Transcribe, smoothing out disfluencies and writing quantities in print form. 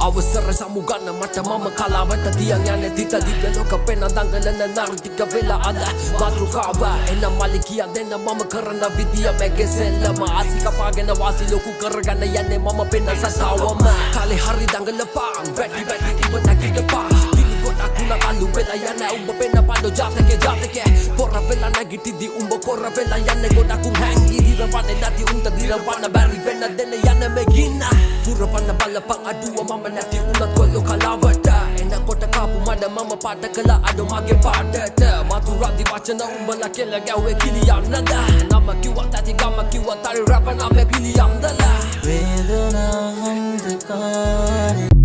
අවසර සමුගන්න මට මම කලාවට තියන් යන්නේ දිත දිග ලෝක පෙන දඟලන නාටික වෙලා අද මාතෘකාව එන මලි කිය දෙන්න මම කරන විදිය මැගෙසෙල්ලම ආසික පාගෙන වාසි ලොකු කරගන්න යන්නේ මම පෙන සතාවම කාලේ හරි දඟලපන් වැඩි වැඩි ඉබ නැගිටපා ගොඩක් උනා කලු වෙලා යන්නේ උඹ පෙන පඬෝ ජාතකේ පොර වෙලා නැගිටිදි උඹ කොර වෙලා යන්නේ ගොඩක් උන් හැංගි දිරවන්නේ නැති උන්ට දිරවන්න බැරි වෙන්න දෙන්න යන්නේ මෙගින්න පුරපන්න බලපන් අඩුව මම නැති උනත් කොල්ලෝ කලාවට එනකොට කාපු මඩ මම පාට කළා අඩු මගේ පාටට මතුරාදි වචන උඹලා කියලා ගැව්වේ කිලියන්නද නම කිව්වත් ඇති ගම කිව්වත් අර රැප නම පිළියම්දලා වේදනා අන්ධකාරේ